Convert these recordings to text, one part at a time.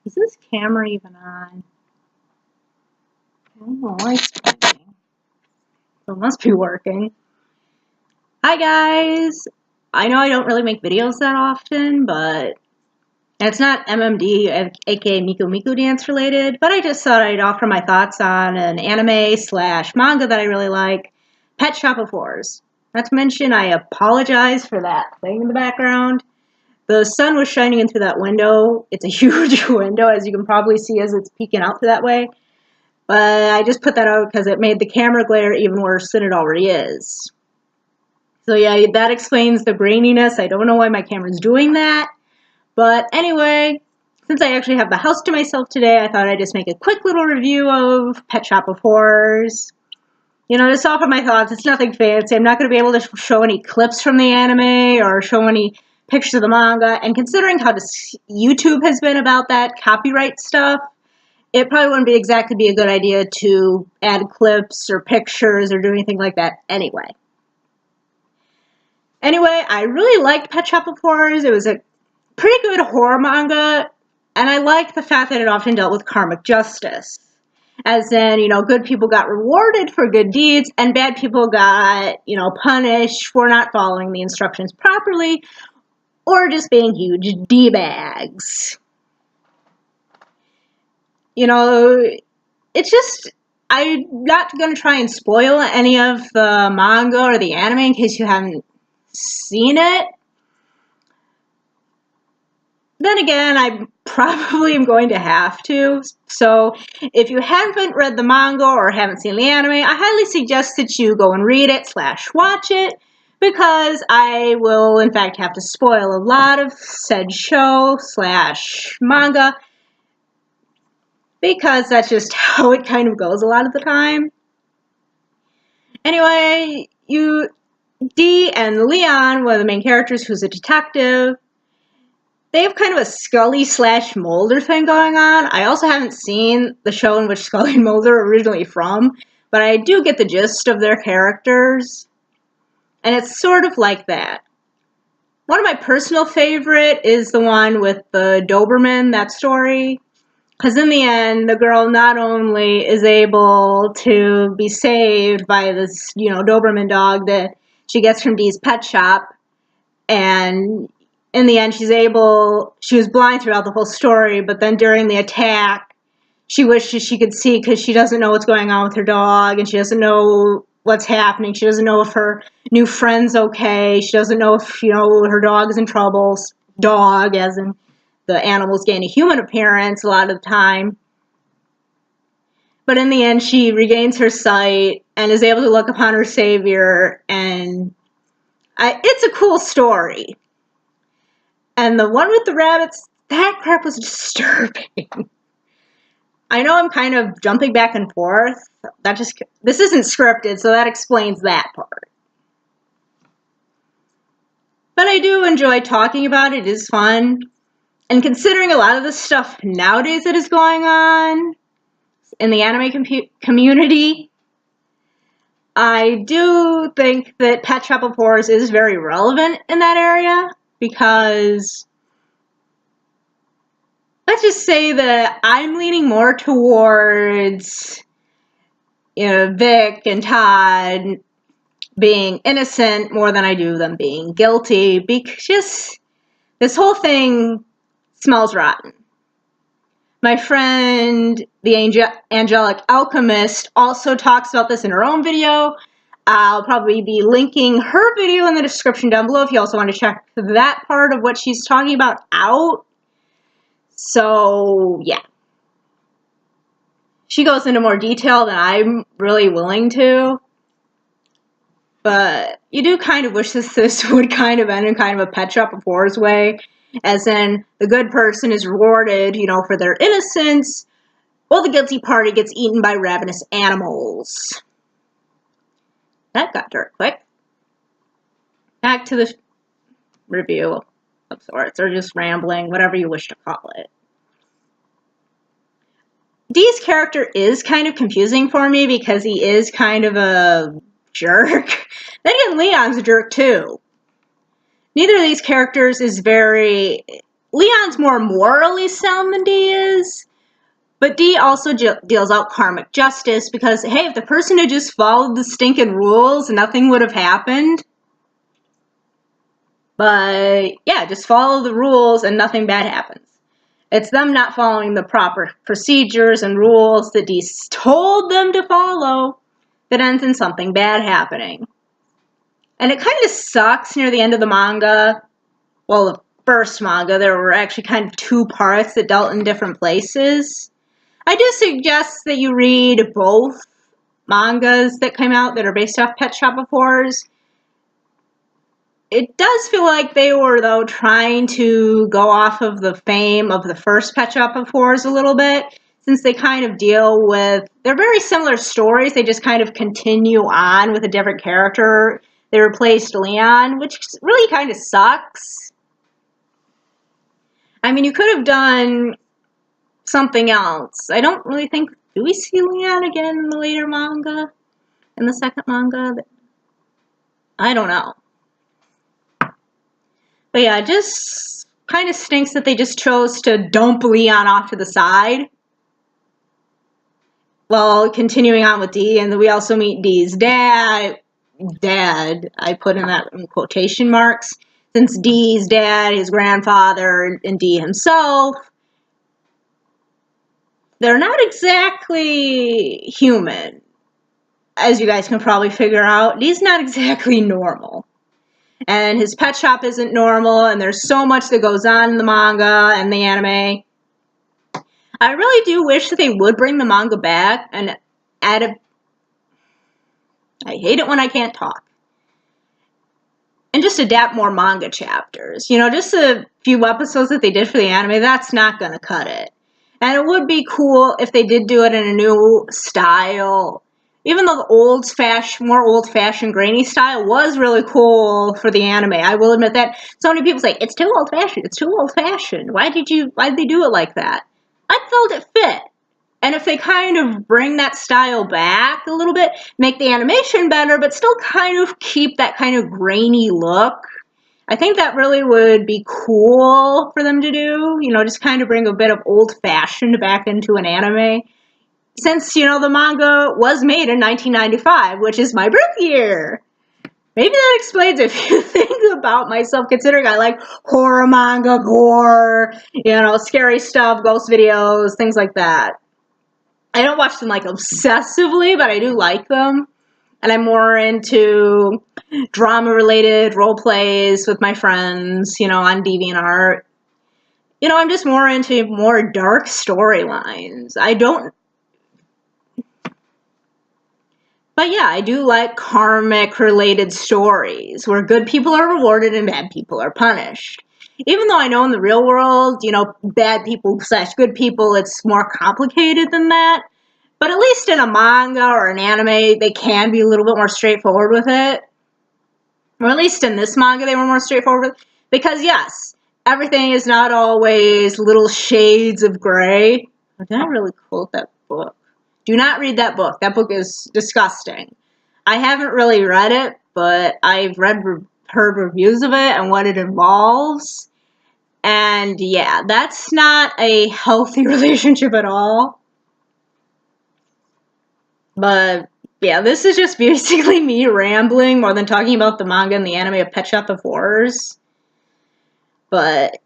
Is this camera even on? I don't know why it's working. So it must be working. Hi guys! I know I don't really make videos that often, but it's not MMD, aka Miku Miku Dance related, but I just thought I'd offer my thoughts on an anime slash manga that I really like, Pet Shop of Horrors. Not to mention, I apologize for that thing in the background. The sun was shining in through that window. It's a huge window, as you can probably see as it's peeking out through that way. But I just put that out because it made the camera glare even worse than it already is. So yeah, that explains the graininess. I don't know why my camera's doing that. But anyway, since I actually have the house to myself today, I thought I'd just make a quick little review of Pet Shop of Horrors. You know, just offer my thoughts. It's nothing fancy. I'm not going to be able to show any clips from the anime or show any pictures of the manga. And considering how YouTube has been about that copyright stuff, it probably wouldn't exactly be a good idea to add clips or pictures or do anything like that anyway. Anyway, I really liked Pet Shop of Horrors. It was a pretty good horror manga, and I liked the fact that it often dealt with karmic justice. As in, you know, good people got rewarded for good deeds, and bad people got, you know, punished for not following the instructions properly, or just being huge D-bags. You know, it's just, I'm not going to try and spoil any of the manga or the anime in case you haven't seen it. Then again, I probably am going to have to. So if you haven't read the manga or haven't seen the anime, I highly suggest that you go and read it / watch it, because I will in fact have to spoil a lot of said show / manga, because that's just how it kind of goes a lot of the time. Anyway, Dee and Leon, one of the main characters who's a detective, they have kind of a Scully / Mulder thing going on. I also haven't seen the show in which Scully and Mulder are originally from, but I do get the gist of their characters, and it's sort of like that. One of my personal favorite is the one with the Doberman, that story, because in the end, the girl not only is able to be saved by this, you know, Doberman dog that she gets from Dee's pet shop, and in the end, she was blind throughout the whole story, but then during the attack, she wishes she could see because she doesn't know what's going on with her dog, and she doesn't know what's happening. She doesn't know if her new friend's okay. She doesn't know if, you know, her dog is in trouble. Dog, as in the animals gain a human appearance a lot of the time. But in the end, she regains her sight and is able to look upon her savior, and it's a cool story. And the one with the rabbits, that crap was disturbing. I know I'm kind of jumping back and forth. This isn't scripted, so that explains that part. But I do enjoy talking about it. It is fun. And considering a lot of the stuff nowadays that is going on in the anime community, I do think that Pet Shop of Horrors is very relevant in that area, because let's just say that I'm leaning more towards, you know, Vic and Todd being innocent more than I do them being guilty, because this whole thing smells rotten. My friend, the Angelic Alchemist, also talks about this in her own video. I'll probably be linking her video in the description down below if you also want to check that part of what she's talking about out. So, yeah. She goes into more detail than I'm really willing to. But you do kind of wish this would kind of end in kind of a Pet Shop of Horrors way. As in, the good person is rewarded, you know, for their innocence, while the guilty party gets eaten by ravenous animals. That got dark quick. Back to the review of sorts, or just rambling, whatever you wish to call it. Dee's character is kind of confusing for me because he is kind of a jerk. Then again, Leon's a jerk too. Neither of these characters is very Leon's more morally sound than Dee is, but Dee also deals out karmic justice because, hey, if the person had just followed the stinking rules, nothing would have happened. But yeah, just follow the rules and nothing bad happens. It's them not following the proper procedures and rules that Dee told them to follow that ends in something bad happening. And it kind of sucks near the end of the manga. Well, the first manga, there were actually kind of two parts that dealt in different places. I do suggest that you read both mangas that came out that are based off Pet Shop of Horrors. It does feel like they were, though, trying to go off of the fame of the first Pet Shop of Horrors a little bit, since they kind of deal with, they're very similar stories, they just kind of continue on with a different character. They replaced Leon, which really kind of sucks. I mean, you could have done something else. I don't really think, do we see Leon again in the later manga? In the second manga? I don't know. But yeah, it just kind of stinks that they just chose to dump Leon off to the side while continuing on with Dee. And we also meet Dee's dad, I put in that in quotation marks, since Dee's dad, his grandfather, and Dee himself, they're not exactly human. As you guys can probably figure out, Dee's not exactly normal. And his pet shop isn't normal, and there's so much that goes on in the manga and the anime. I really do wish that they would bring the manga back and add a... I hate it when I can't talk. And just adapt more manga chapters. You know, just a few episodes that they did for the anime, that's not going to cut it. And it would be cool if they did do it in a new style. Even though the more old-fashioned grainy style was really cool for the anime, I will admit that. So many people say, it's too old-fashioned, it's too old-fashioned. Why did they do it like that? I felt it fit. And if they kind of bring that style back a little bit, make the animation better, but still kind of keep that kind of grainy look, I think that really would be cool for them to do. You know, just kind of bring a bit of old-fashioned back into an anime. Since, you know, the manga was made in 1995, which is my birth year. Maybe that explains a few things about myself, considering I like horror manga, gore, you know, scary stuff, ghost videos, things like that. I don't watch them, like, obsessively, but I do like them. And I'm more into drama-related role plays with my friends, you know, on DeviantArt. You know, I'm just more into more dark storylines. But yeah, I do like karmic-related stories where good people are rewarded and bad people are punished. Even though I know in the real world, you know, bad people / good people, it's more complicated than that. But at least in a manga or an anime, they can be a little bit more straightforward with it. Or at least in this manga, they were more straightforward with it. Because yes, everything is not always little shades of gray. Did I really quote that book? Do not read that book. That book is disgusting. I haven't really read it, but I've heard reviews of it and what it involves. And yeah, that's not a healthy relationship at all. But yeah, this is just basically me rambling more than talking about the manga and the anime of Pet Shop of Horrors. But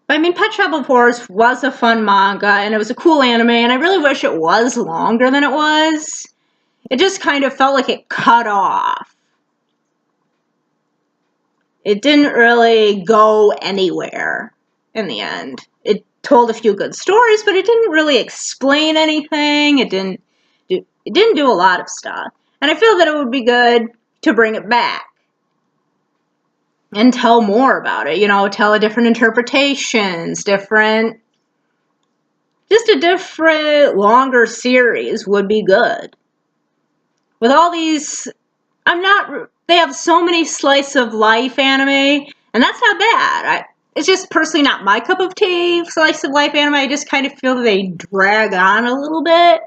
I mean, Pet Shop of Horrors was a fun manga, and it was a cool anime, and I really wish it was longer than it was. It just kind of felt like it cut off. It didn't really go anywhere in the end. It told a few good stories, but it didn't really explain anything. It didn't do a lot of stuff. And I feel that it would be good to bring it back and tell more about it, you know, tell different interpretations, just a different, longer series would be good. With all these, they have so many slice of life anime, and that's not bad. It's just personally not my cup of tea, slice of life anime. I just kind of feel that they drag on a little bit.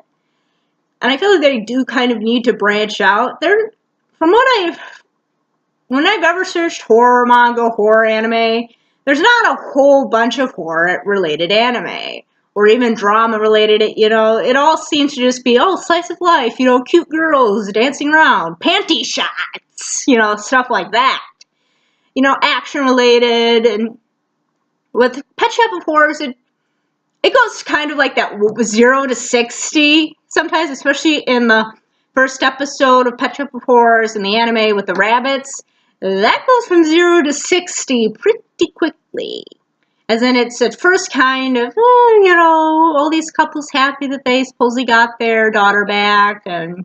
And I feel like they do kind of need to branch out. From what I've when I've ever searched horror manga, horror anime, there's not a whole bunch of horror-related anime. Or even drama-related, you know, it all seems to just be, oh, slice of life, you know, cute girls dancing around, panty shots, you know, stuff like that. You know, action-related, and with Pet Shop of Horrors, it goes kind of like that 0 to 60 sometimes, especially in the first episode of Pet Shop of Horrors in the anime with the rabbits. That goes from 0 to 60 pretty quickly. As in, it's at first kind of, you know, all these couples happy that they supposedly got their daughter back, and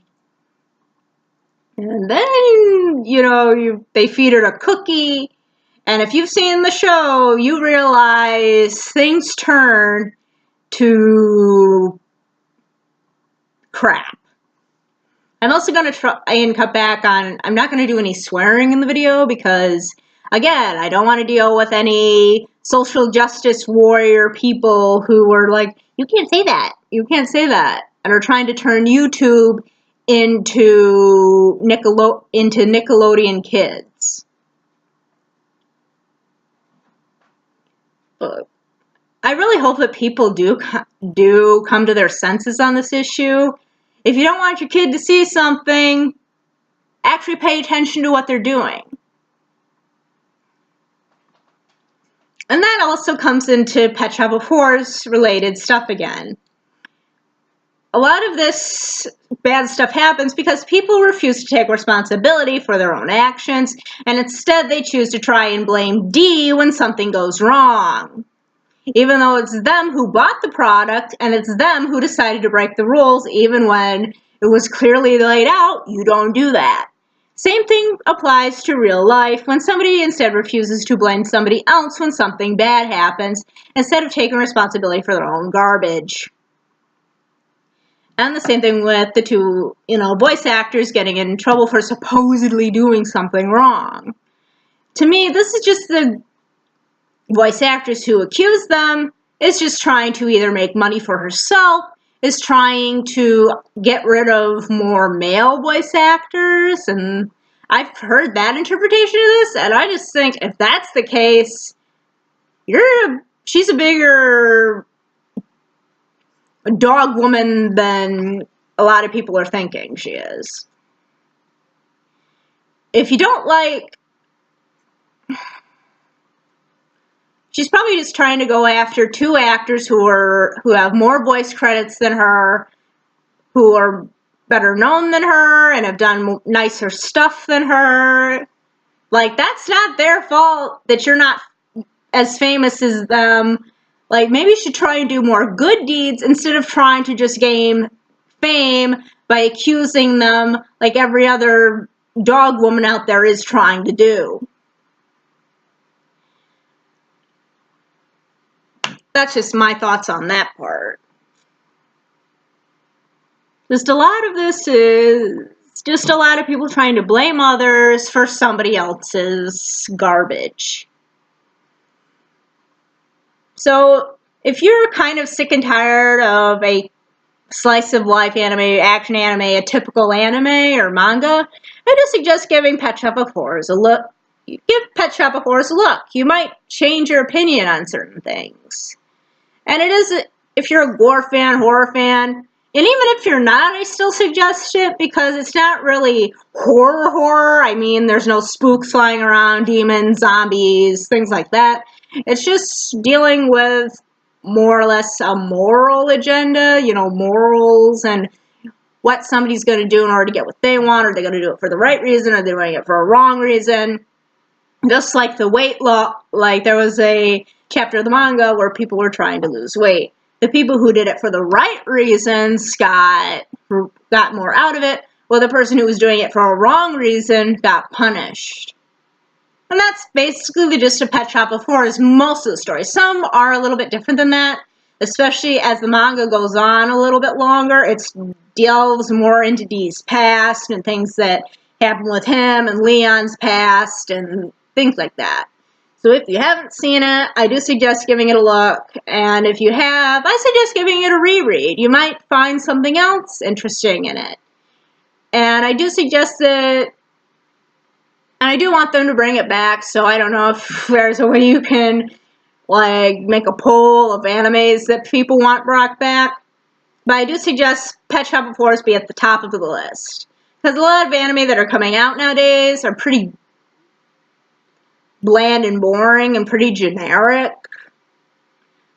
then, you know, they feed her a cookie, and if you've seen the show, you realize things turn to crap. I'm also going to try and cut back on, I'm not going to do any swearing in the video because, again, I don't want to deal with any social justice warrior people who are like, you can't say that, you can't say that, and are trying to turn YouTube into Nickelodeon kids. I really hope that people do come to their senses on this issue. If you don't want your kid to see something, actually pay attention to what they're doing. And that also comes into Pet Shop of Horrors related stuff again. A lot of this bad stuff happens because people refuse to take responsibility for their own actions, and instead they choose to try and blame D when something goes wrong. Even though it's them who bought the product, and it's them who decided to break the rules, even when it was clearly laid out, you don't do that. Same thing applies to real life, when somebody instead refuses to blame somebody else when something bad happens, instead of taking responsibility for their own garbage. And the same thing with the two, you know, voice actors getting in trouble for supposedly doing something wrong. To me, this is just the voice actress who accused them is just trying to either make money for herself, is trying to get rid of more male voice actors, and I've heard that interpretation of this, and I just think if that's the case, she's a bigger dog woman than a lot of people are thinking she is. If you don't like, she's probably just trying to go after two actors who have more voice credits than her, who are better known than her, and have done nicer stuff than her. Like, that's not their fault that you're not as famous as them. Like, maybe you should try and do more good deeds instead of trying to just gain fame by accusing them like every other dog woman out there is trying to do. That's just my thoughts on that part. Just a lot of this is just a lot of people trying to blame others for somebody else's garbage. So if you're kind of sick and tired of a slice of life anime, action anime, a typical anime or manga, I do suggest giving Pet Shop of Horrors a look. Give Pet Shop of Horrors a look. You might change your opinion on certain things. And it is, if you're a gore fan, horror fan, and even if you're not, I still suggest it because it's not really horror. I mean, there's no spooks flying around, demons, zombies, things like that. It's just dealing with more or less a moral agenda, you know, morals and what somebody's going to do in order to get what they want. Are they going to do it for the right reason? Or are they doing it for a wrong reason? Just like the weight loss, like there was a chapter of the manga where people were trying to lose weight. The people who did it for the right reasons got more out of it, while the person who was doing it for a wrong reason got punished. And that's basically the gist of Pet Shop of Horrors, most of the stories. Some are a little bit different than that, especially as the manga goes on a little bit longer. It delves more into Dee's past and things that happened with him and Leon's past and things like that. So if you haven't seen it, I do suggest giving it a look. And if you have, I suggest giving it a reread. You might find something else interesting in it. And I do suggest that And I do want them to bring it back, so I don't know if there's a way you can, like, make a poll of animes that people want brought back. But I do suggest Pet Shop of Horrors be at the top of the list. Because a lot of anime that are coming out nowadays are pretty bland and boring and pretty generic.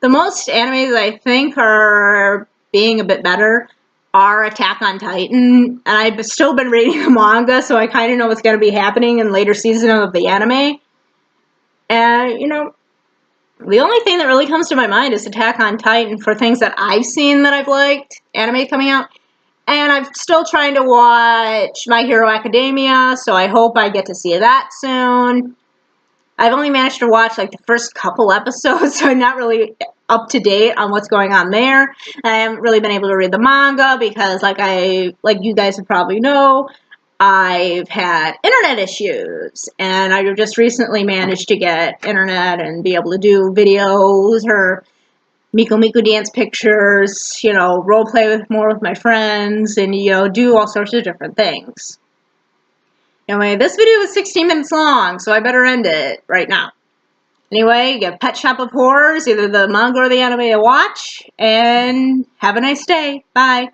The most animes I think are being a bit better are Attack on Titan, and I've still been reading the manga, so I kind of know what's going to be happening in later seasons of the anime. And, you know, the only thing that really comes to my mind is Attack on Titan for things that I've seen that I've liked, anime coming out. And I'm still trying to watch My Hero Academia, so I hope I get to see that soon. I've only managed to watch like the first couple episodes, so I'm not really up to date on what's going on there. I haven't really been able to read the manga because, like you guys would probably know, I've had internet issues, and I just recently managed to get internet and be able to do videos or Miko dance pictures, you know, role play more with my friends, and, you know, do all sorts of different things. Anyway, this video is 16 minutes long, so I better end it right now. Anyway, get Pet Shop of Horrors, either the manga or the anime to watch, and have a nice day. Bye.